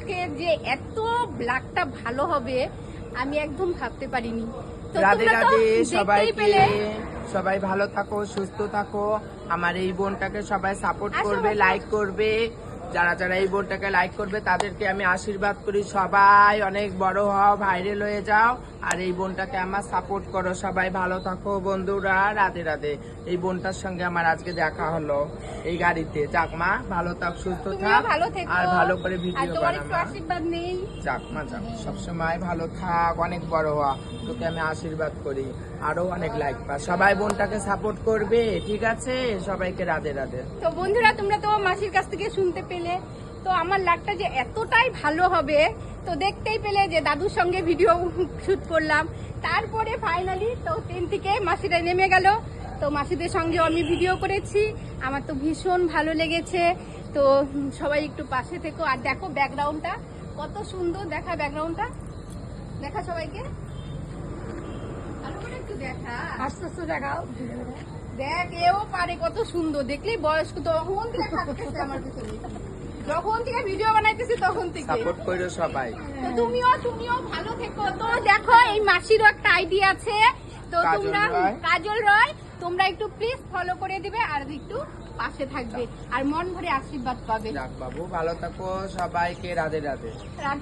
আজকে যে এত ব্লগটা ভালো হবে আমি একদম ভাবতে পারিনি। তো রাধে তোমরা তো রাধে দেখতেই সবাইকে, পেলে। সবাই ভালো থাকো, সুস্থ থাকো। আমার এই বোনটাকে সবাই সাপোর্ট আসো, করবে, আসো। লাইক করবে। যারা যারা এই বোনটাকে লাইক করবে তাদেরকে আমি আশীর্বাদ করি, সবাই অনেক বড় হও, ভাইরাল হয়ে যাও। আর এই বোনটাকে আমার সাপোর্ট করো। সবাই ভালো থাকো বন্ধুরা। রাধে রাধে। এই বোনটার সঙ্গে আমার আজকে দেখা হলো এই গাড়িতে। যাক মা, ভালো থাক, সুস্থ তুমিও থাক, ভালো থেকো আর ভালো করে আর ভিডিও তোমার একটু বানাবা। আশীর্বাদ নেই। যাক মা, যাক, সবসময় ভালো থাক, অনেক বড় হওয়া, তোকে আমি আশীর্বাদ করি, আরো অনেক লাইক পা। সবাই বোনটাকে সাপোর্ট করবে, ঠিক আছে? সবাইকে রাধে রাধে। তো বন্ধুরা তোমরা তো মাসির কাছ থেকে শুনতে পেলে, তো আমার লাগটা যে এতটাই ভালো হবে তো দেখতেই পেলে যে দাদুর সঙ্গে ভিডিও শুট করলাম। তারপরে ফাইনালি তো ট্রেন থেকে মাসিরা নেমে গেল, তো মাসিদের সঙ্গে আমি ভিডিও করেছি। আমার তো ভীষণ ভালো লেগেছে। তো সবাই একটু পাশে থেকো। আর দেখো ব্যাকগ্রাউন্ডটা কত সুন্দর, দেখা ব্যাকগ্রাউন্ডটা, দেখা সবাইকে ভালো করে একটু দেখা, আস্তে আস্তে দেখাও। দেখ এও পারে কত সুন্দর, দেখলেই বয়স্ক তখন থেকে থাকতেছে আমার পিছনে, যখন থেকে ভিডিও বানাইতেছি তখন থেকে। সাপোর্ট করো সবাই। তো তুমিও ভালো থেকো। তো দেখো এই মাসিরও একটা আইডি আছে, তো কাজল তোমরা রয়। কাজল রয়, তোমরা একটু প্লিজ ফলো করে দিবে আর একটু পাশে থাকবে আর মন ভরে আশীর্বাদ পাবে। যাক বাবু, ভালো থাকো, সবাইকে রাধে রাধে। রাধে।